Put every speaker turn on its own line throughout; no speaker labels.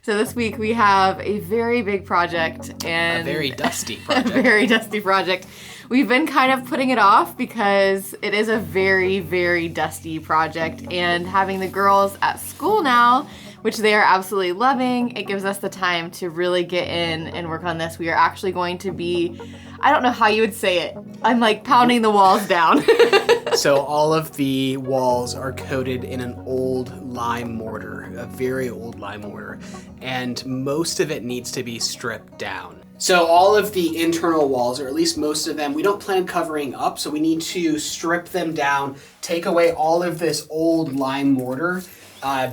So this week we have a very big project and
a very dusty project.
A very dusty project. We've been kind of putting it off because it is a very, very dusty project, and having the girls at school now, which they are absolutely loving, it gives us the time to really get in and work on this. We are actually going to be, I don't know how you would say it. I'm like pounding the walls down.
So all of the walls are coated in an old lime mortar, a very old lime mortar, and most of it needs to be stripped down. So all of the internal walls, or at least most of them, we don't plan covering up, so we need to strip them down, take away all of this old lime mortar,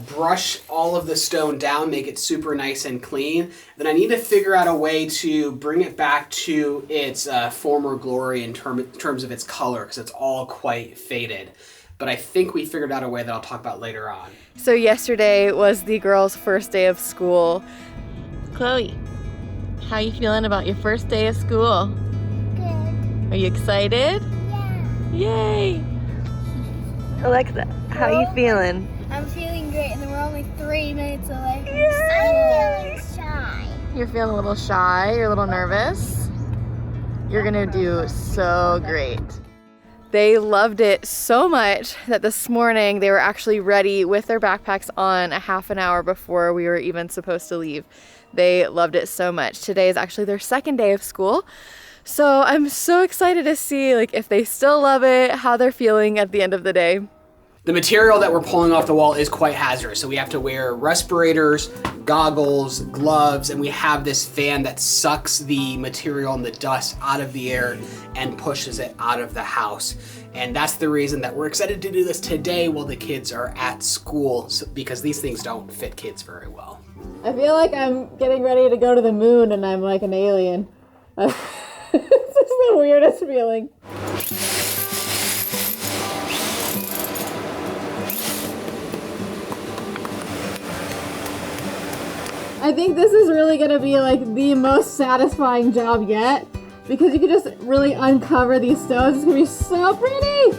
brush all of the stone down, make it super nice and clean. Then I need to figure out a way to bring it back to its former glory in terms of its color, because it's all quite faded. But I think we figured out a way that I'll talk about later on.
So yesterday was the girls' first day of school. Chloe, how you feeling about your first day of school?
Good.
Are you excited?
Yeah.
Yay! Alexa, how you feeling?
I'm feeling great, and then we're only 3 minutes away from school. I'm feeling shy.
You're feeling a little shy, you're a little nervous. You're gonna do so great. They loved it so much that this morning they were actually ready with their backpacks on a half an hour before we were even supposed to leave. They loved it so much. Today is actually their second day of school. So I'm so excited to see if they still love it, how they're feeling at the end of the day.
The material that we're pulling off the wall is quite hazardous, so we have to wear respirators, goggles, gloves, and we have this fan that sucks the material and the dust out of the air and pushes it out of the house. And that's the reason that we're excited to do this today while the kids are at school, because these things don't fit kids very well.
I feel like I'm getting ready to go to the moon and I'm like an alien. This is the weirdest feeling. I think this is really gonna be the most satisfying job yet, because you can just really uncover these stones. It's gonna be so pretty.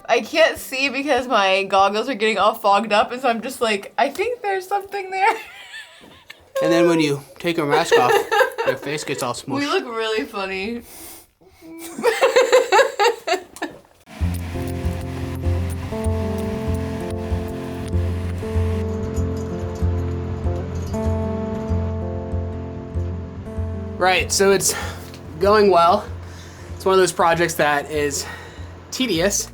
I can't see because my goggles are getting all fogged up, and so I'm just I think there's something there.
And then when you take your mask off, your face gets all smushed.
We look really funny.
Right, so it's going well. It's one of those projects that is tedious.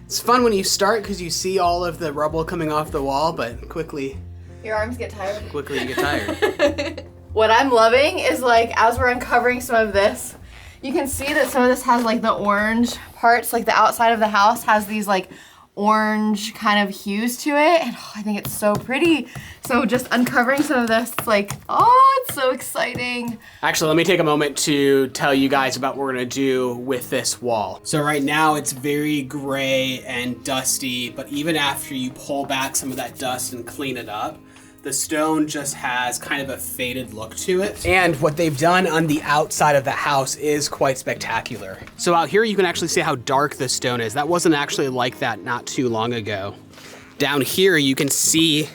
It's fun when you start because you see all of the rubble coming off the wall, but quickly
Your arms get tired.
you get tired.
What I'm loving is as we're uncovering some of this, you can see that some of this has the orange parts, the outside of the house has these orange kind of hues to it, and I think it's so pretty. So just uncovering some of this, it's so exciting.
Actually, let me take a moment to tell you guys about what we're gonna do with this wall. So right now it's very gray and dusty, but even after you pull back some of that dust and clean it up, the stone just has kind of a faded look to it. And what they've done on the outside of the house is quite spectacular. So out here you can actually see how dark the stone is. That wasn't actually like that not too long ago. Down here you can see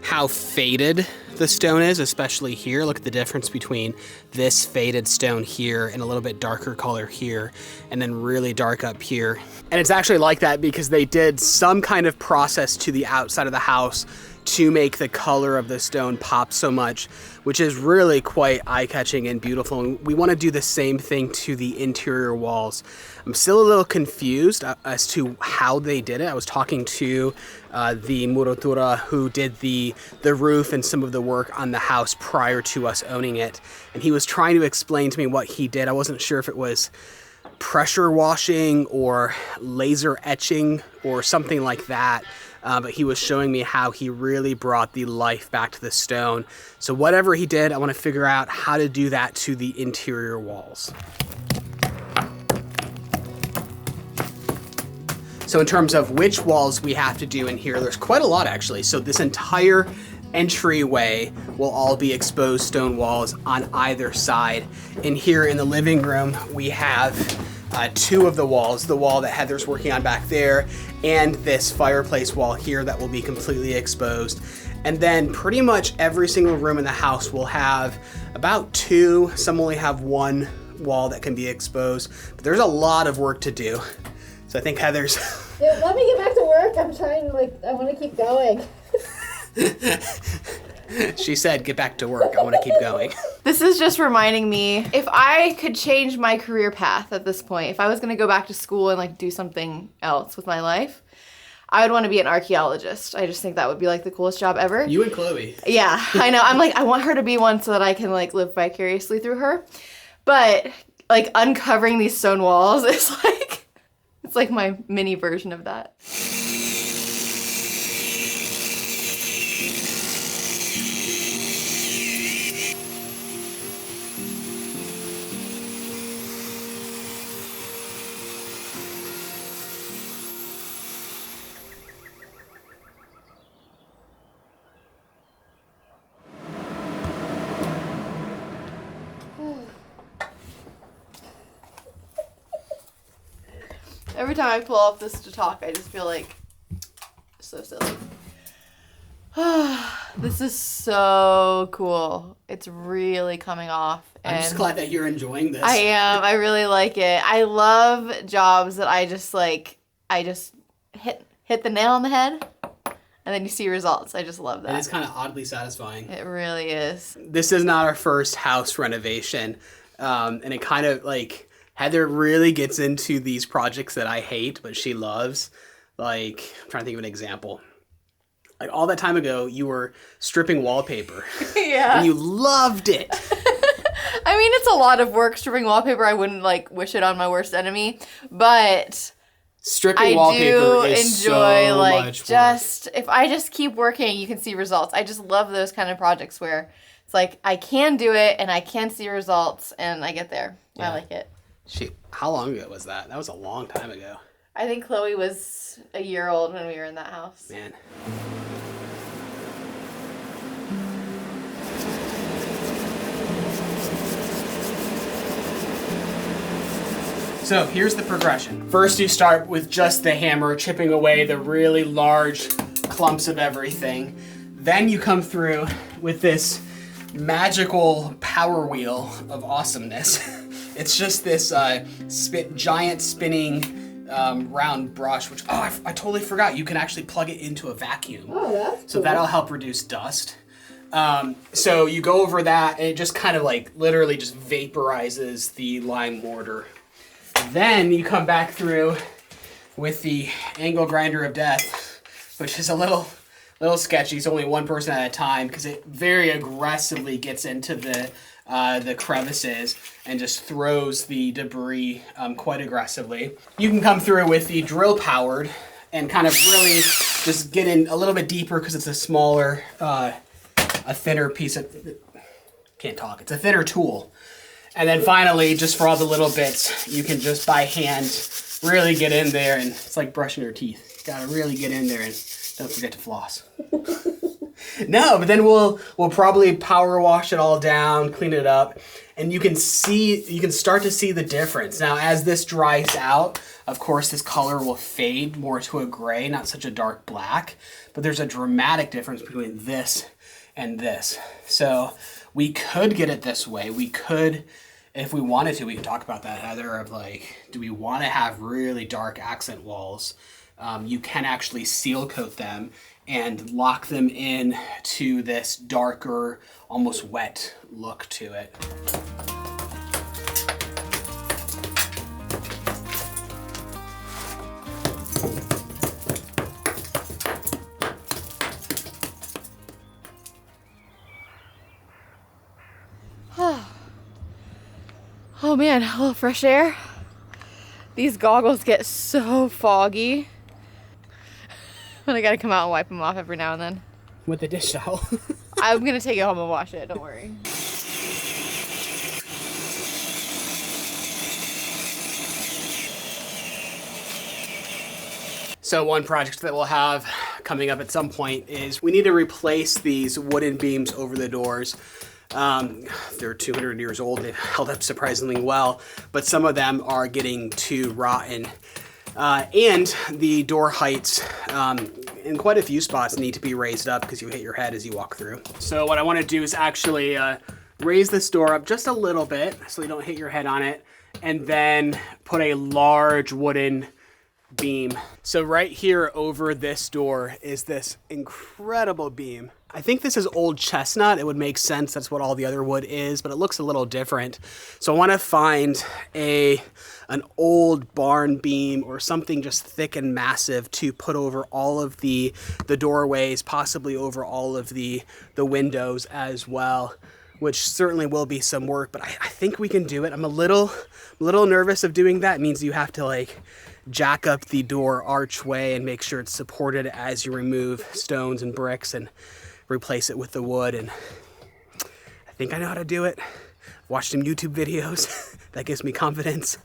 how faded the stone is, especially here. Look at the difference between this faded stone here and a little bit darker color here, and then really dark up here. And it's actually like that because they did some kind of process to the outside of the house to make the color of the stone pop so much, which is really quite eye-catching and beautiful. And we want to do the same thing to the interior walls. I'm still a little confused as to how they did it. I was talking to the muratura who did the roof and some of the work on the house prior to us owning it, and he was trying to explain to me what he did. I wasn't sure if it was pressure washing or laser etching or something like that. But he was showing me how he really brought the life back to the stone. So whatever he did, I want to figure out how to do that to the interior walls. So in terms of which walls we have to do in here, there's quite a lot actually. So this entire entryway will all be exposed stone walls on either side. And here in the living room, we have two of the walls, the wall that Heather's working on back there, and this fireplace wall here that will be completely exposed. And then pretty much every single room in the house will have about two, some only have one wall that can be exposed, but there's a lot of work to do. So I think Heather's...
Dude, let me get back to work. I'm trying, I want to keep going.
She said, get back to work. I want to keep going.
This is just reminding me, if I could change my career path at this point, if I was going to go back to school and do something else with my life, I would want to be an archaeologist. I just think that would be the coolest job ever.
You and Chloe.
Yeah, I know. I want her to be one so that I can live vicariously through her. But uncovering these stone walls is it's my mini version of that. Every time I pull up this to talk, I just feel so silly. This is so cool. It's really coming off. And
I'm just glad that you're enjoying this.
I am. I really like it. I love jobs that I just hit the nail on the head and then you see results. I just love that.
And it's kind of oddly satisfying.
It really is.
This is not our first house renovation. And it kind of Heather really gets into these projects that I hate, but she loves. I'm trying to think of an example. All that time ago, you were stripping wallpaper.
Yeah.
And you loved it.
I mean, it's a lot of work stripping wallpaper. I wouldn't wish it on my worst enemy, but
stripping wallpaper is
enjoy
so much
just if I just keep working, you can see results. I just love those kind of projects where it's I can do it and I can see results and I get there. Yeah. I like it.
How long ago was that? That was a long time ago.
I think Chloe was a year old when we were in that house.
Man. So here's the progression. First you start with just the hammer, chipping away the really large clumps of everything. Then you come through with this magical power wheel of awesomeness. It's just this giant spinning round brush, which, I totally forgot. You can actually plug it into a vacuum.
Oh, that's cool.
So that'll help reduce dust. So you go over that and it just kind of literally just vaporizes the lime mortar. Then you come back through with the angle grinder of death, which is a little sketchy. It's only one person at a time because it very aggressively gets into the crevices and just throws the debris quite aggressively. You can come through with the drill powered and kind of really just get in a little bit deeper because it's a smaller, a thinner piece of, it's a thinner tool. And then finally, just for all the little bits, you can just by hand really get in there, and it's like brushing your teeth. You gotta really get in there and don't forget to floss. No, but then we'll probably power wash it all down, clean it up, and you can start to see the difference. Now, as this dries out, of course, this color will fade more to a gray, not such a dark black, but there's a dramatic difference between this and this. So we could get it this way. We could, if we wanted to, we could talk about that, Heather, of do we want to have really dark accent walls? You can actually seal coat them and lock them in to this darker, almost wet look to it.
Oh man, a little fresh air. These goggles get so foggy. And I gotta come out and wipe them off every now and then.
With the dish towel.
I'm gonna take it home and wash it, don't worry.
So one project that we'll have coming up at some point is we need to replace these wooden beams over the doors. They're 200 years old. They've held up surprisingly well, but some of them are getting too rotten. And the door heights in quite a few spots need to be raised up because you hit your head as you walk through. So what I want to do is actually raise this door up just a little bit so you don't hit your head on it, and then put a large wooden beam. So right here over this door is this incredible beam. I think this is old chestnut. It would make sense. That's what all the other wood is, but it looks a little different. So I want to find an old barn beam or something just thick and massive to put over all of the doorways, possibly over all of the windows as well, which certainly will be some work, but I think we can do it. I'm a little nervous of doing that. It means you have to like jack up the door archway and make sure it's supported as you remove stones and bricks and replace it with the wood. And I think I know how to do it. Watched some YouTube videos. That gives me confidence,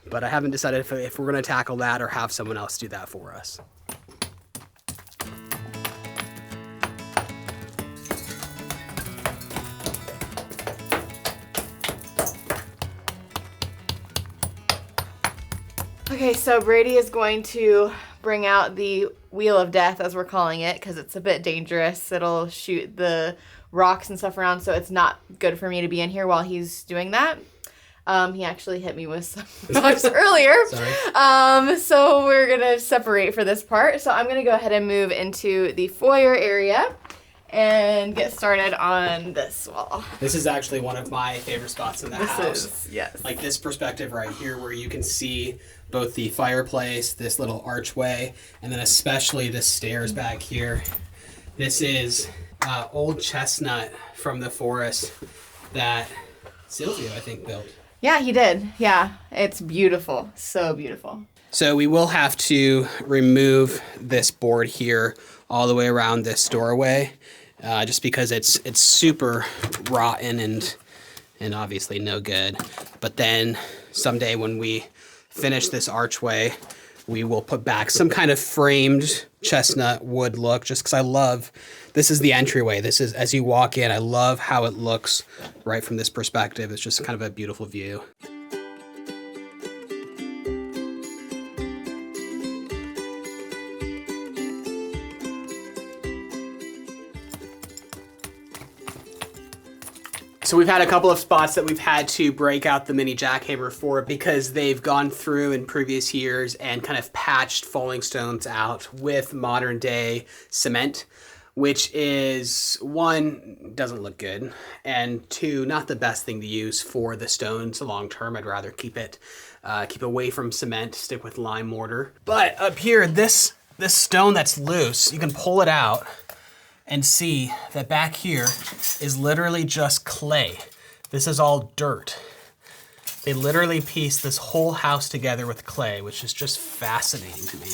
but I haven't decided if we're gonna tackle that or have someone else do that for us.
Okay, so Bradey is going to bring out the wheel of death, as we're calling it, because it's a bit dangerous. It'll shoot the rocks and stuff around, so it's not good for me to be in here while he's doing that. He actually hit me with some rocks earlier.
Sorry.
So we're gonna separate for this part. So I'm gonna go ahead and move into the foyer area and get started on this wall.
This is actually one of my favorite spots in the house.
Yes.
Like this perspective right here where you can see both the fireplace, this little archway, and then especially the stairs back here. This is old chestnut from the forest that Silvio, I think, built.
Yeah, he did. Yeah, it's beautiful. So beautiful.
So we will have to remove this board here all the way around this doorway, just because it's super rotten and obviously no good. But then someday when we finish this archway, we will put back some kind of framed chestnut wood look, just because I love, this is the entryway. This is, as you walk in, I love how it looks right from this perspective. It's just kind of a beautiful view. So we've had a couple of spots that we've had to break out the mini jackhammer for because they've gone through in previous years and kind of patched falling stones out with modern day cement, which is, one, doesn't look good, and two, not the best thing to use for the stones long term. I'd rather keep away from cement, stick with lime mortar. But up here, this stone that's loose, you can pull it out and see that back here is literally just clay. This is all dirt. They literally pieced this whole house together with clay, which is just fascinating to me.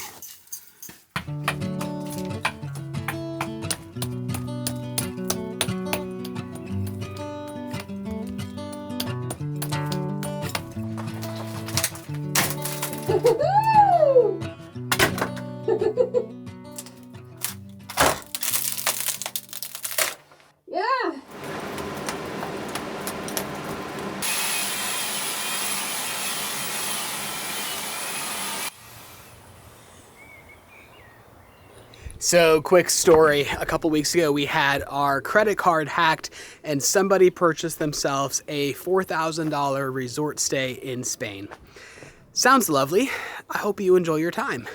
So, quick story. A couple weeks ago, we had our credit card hacked and somebody purchased themselves a $4,000 resort stay in Spain. Sounds lovely. I hope you enjoy your time.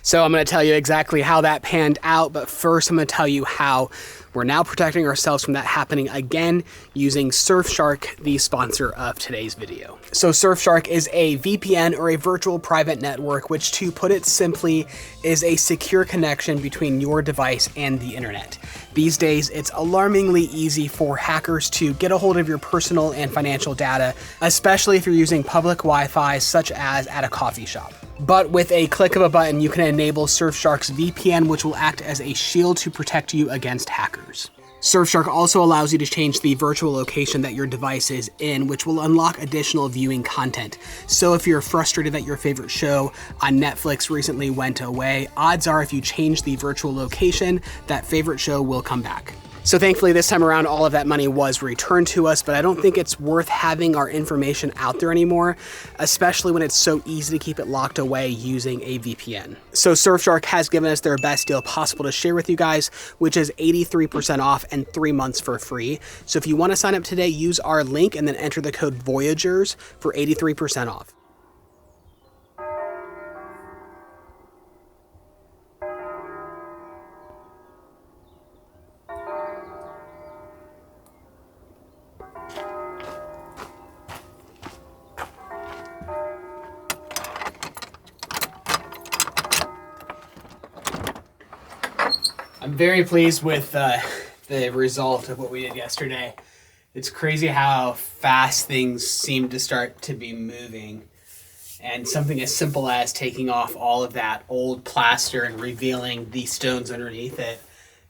So I'm going to tell you exactly how that panned out, but first I'm going to tell you how we're now protecting ourselves from that happening again using Surfshark, the sponsor of today's video. So Surfshark is a VPN or a virtual private network, which, to put it simply, is a secure connection between your device and the internet. These days, it's alarmingly easy for hackers to get a hold of your personal and financial data, especially if you're using public Wi-Fi, such as at a coffee shop. But with a click of a button, you can enable Surfshark's VPN, which will act as a shield to protect you against hackers. Surfshark also allows you to change the virtual location that your device is in, which will unlock additional viewing content. So if you're frustrated that your favorite show on Netflix recently went away, odds are if you change the virtual location, that favorite show will come back. So thankfully this time around, all of that money was returned to us, but I don't think it's worth having our information out there anymore, especially when it's so easy to keep it locked away using a VPN. So Surfshark has given us their best deal possible to share with you guys, which is 83% off and 3 months for free. So if you want to sign up today, use our link and then enter the code Voyagers for 83% off. I'm very pleased with the result of what we did yesterday. It's crazy how fast things seem to start to be moving. And something as simple as taking off all of that old plaster and revealing the stones underneath it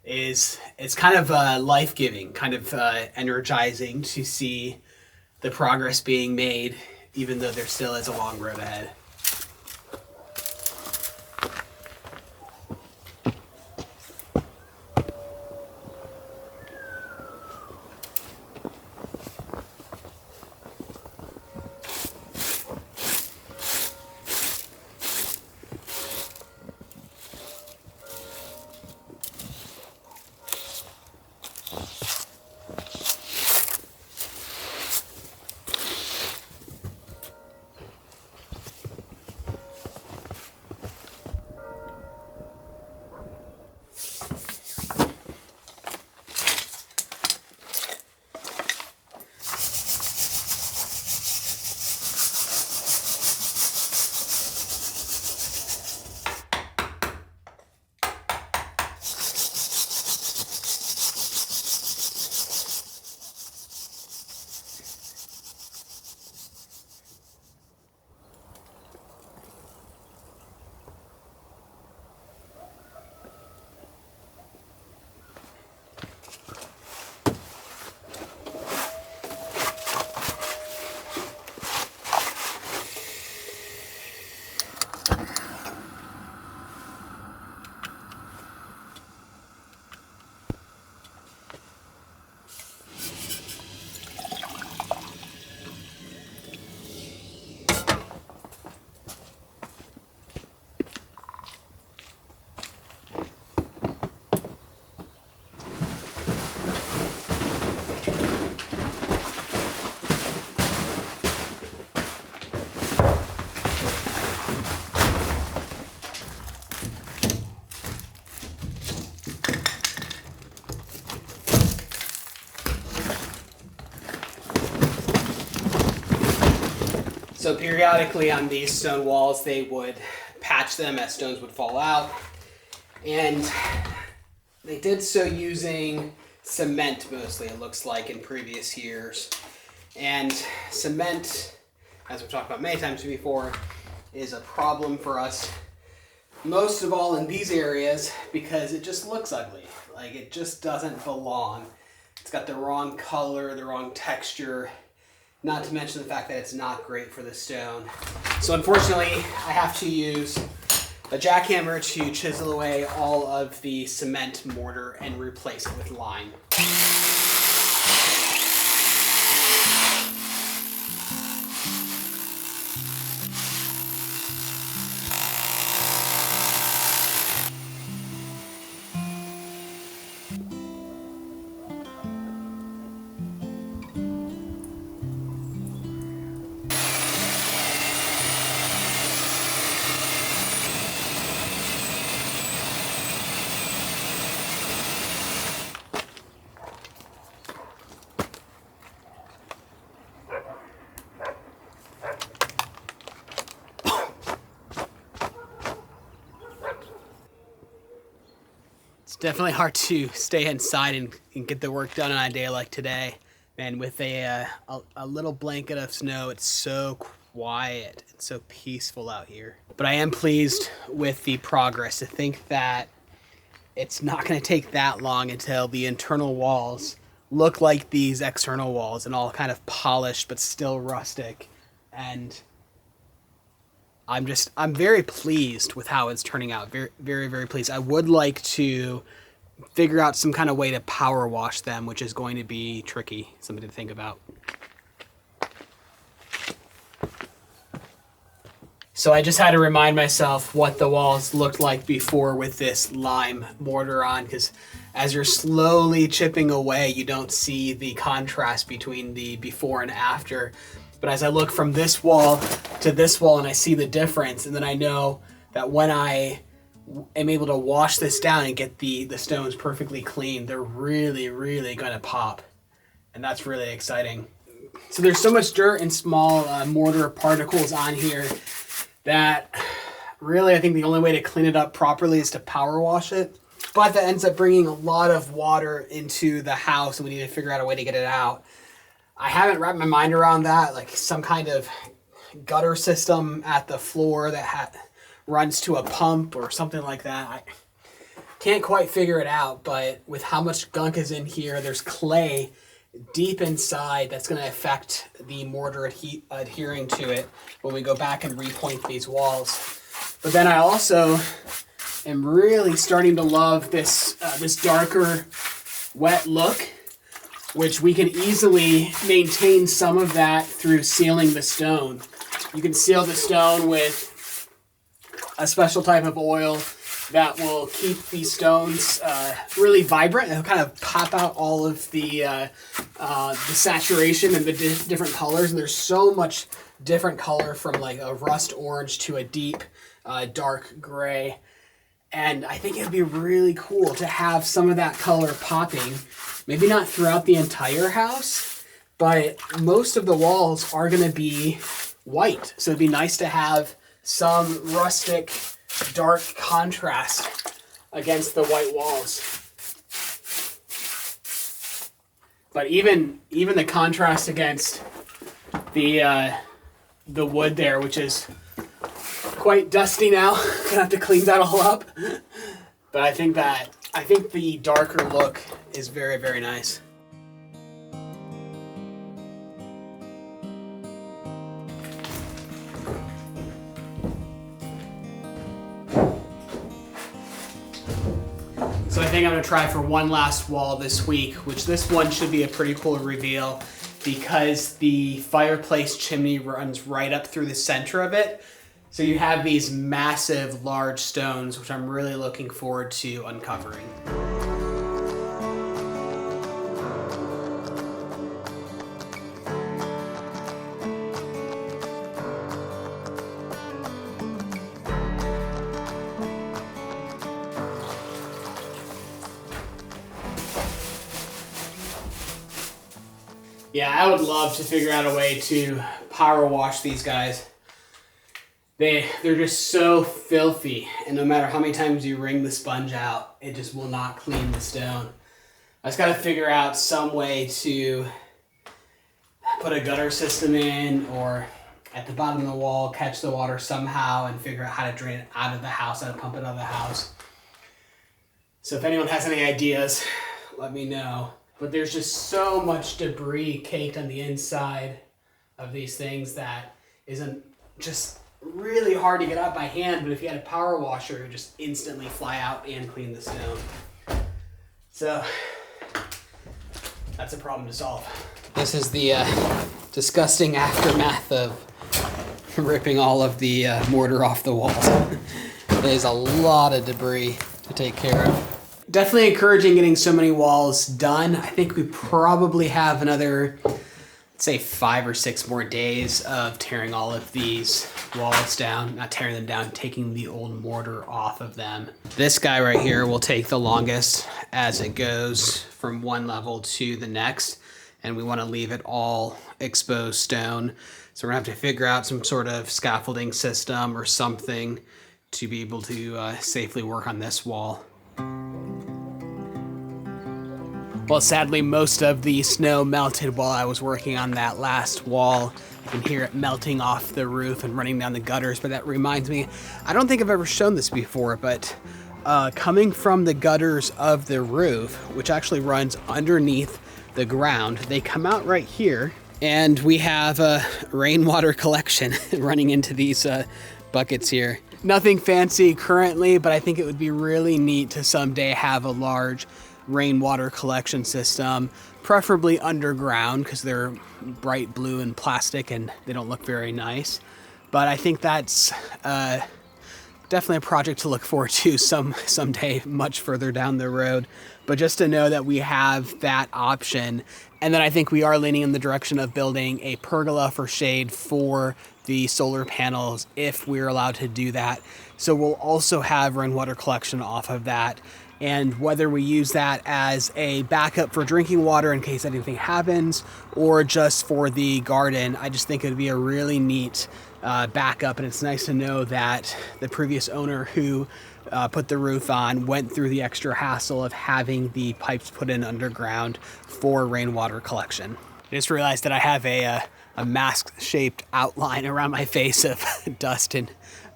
it's kind of life-giving, kind of energizing to see the progress being made, even though there still is a long road ahead. So periodically on these stone walls, they would patch them as stones would fall out. And they did so using cement mostly, it looks like, in previous years. And cement, as we've talked about many times before, is a problem for us most of all in these areas because it just looks ugly. Like, it just doesn't belong. It's got the wrong color, the wrong texture, not to mention the fact that it's not great for the stone. So unfortunately, I have to use a jackhammer to chisel away all of the cement mortar and replace it with lime. It's definitely hard to stay inside and get the work done on a day like today. And with a little blanket of snow, it's so quiet and so peaceful out here. But I am pleased with the progress. To think that it's not going to take that long until the internal walls look like these external walls and all kind of polished but still rustic. And I'm very pleased with how it's turning out. Very, very, very pleased. I would like to figure out some kind of way to power wash them, which is going to be tricky, something to think about. So I just had to remind myself what the walls looked like before with this lime mortar on, because as you're slowly chipping away, you don't see the contrast between the before and after. But as I look from this wall to this wall and I see the difference, and then I know that when I am able to wash this down and get the stones perfectly clean, they're really, really gonna pop. And that's really exciting. So there's so much dirt and small mortar particles on here that really I think the only way to clean it up properly is to power wash it. But that ends up bringing a lot of water into the house and we need to figure out a way to get it out. I haven't wrapped my mind around that, like some kind of gutter system at the floor that runs to a pump or something like that. I can't quite figure it out, but with how much gunk is in here, there's clay deep inside that's going to affect the mortar adhering to it when we go back and repoint these walls. But then I also am really starting to love this this darker wet look, which we can easily maintain some of that through sealing the stone. You can seal the stone with a special type of oil that will keep these stones really vibrant. It'll kind of pop out all of the saturation and the different colors. And there's so much different color from like a rust orange to a deep dark gray. And I think it'd be really cool to have some of that color popping. Maybe not throughout the entire house, but most of the walls are going to be white. So it'd be nice to have some rustic dark contrast against the white walls. But even the contrast against the wood there, which is quite dusty now. Gonna have to clean that all up. But I think the darker look is very, very nice. So I think I'm gonna try for one last wall this week, which this one should be a pretty cool reveal because the fireplace chimney runs right up through the center of it. So you have these massive, large stones, which I'm really looking forward to uncovering. Yeah, I would love to figure out a way to power wash these guys. They're just so filthy, and no matter how many times you wring the sponge out, it just will not clean the stone. I just got to figure out some way to put a gutter system in, or at the bottom of the wall, catch the water somehow and figure out how to drain it out of the house, how to pump it out of the house. So if anyone has any ideas, let me know. But there's just so much debris caked on the inside of these things that isn't just really hard to get out by hand, but if you had a power washer, it would just instantly fly out and clean the stone. So that's a problem to solve. This is the disgusting aftermath of ripping all of the mortar off the walls. There's a lot of debris to take care of. Definitely encouraging getting so many walls done. I think we probably have another, say 5 or 6 more days of tearing all of these walls down. Not tearing them down, taking the old mortar off of them. This guy right here will take the longest as it goes from one level to the next. And we want to leave it all exposed stone. So we're gonna have to figure out some sort of scaffolding system or something to be able to safely work on this wall. Well, sadly, most of the snow melted while I was working on that last wall. You can hear it melting off the roof and running down the gutters, but that reminds me, I don't think I've ever shown this before, but coming from the gutters of the roof, which actually runs underneath the ground, they come out right here, and we have a rainwater collection running into these buckets here. Nothing fancy currently, but I think it would be really neat to someday have a large rainwater collection system, preferably underground because they're bright blue and plastic and they don't look very nice. But I think that's definitely a project to look forward to someday much further down the road. But just to know that we have that option. And then I think we are leaning in the direction of building a pergola for shade for the solar panels if we're allowed to do that. So we'll also have rainwater collection off of that. And whether we use that as a backup for drinking water in case anything happens or just for the garden, I just think it would be a really neat backup. And it's nice to know that the previous owner who put the roof on went through the extra hassle of having the pipes put in underground for rainwater collection. I just realized that I have a mask-shaped outline around my face of dust and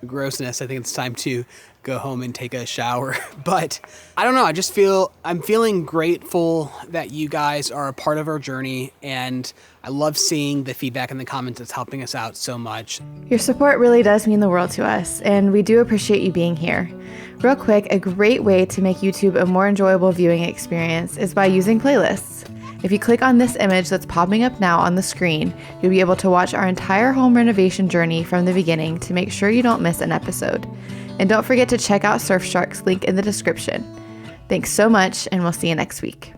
grossness. I think it's time to go home and take a shower. But I don't know, I'm feeling grateful that you guys are a part of our journey, and I love seeing the feedback in the comments. It's helping us out so much.
Your support really does mean the world to us, and we do appreciate you being here. Real quick, a great way to make YouTube a more enjoyable viewing experience is by using playlists. If you click on this image that's popping up now on the screen, you'll be able to watch our entire home renovation journey from the beginning to make sure you don't miss an episode. And don't forget to check out Surfshark's link in the description. Thanks so much, and we'll see you next week.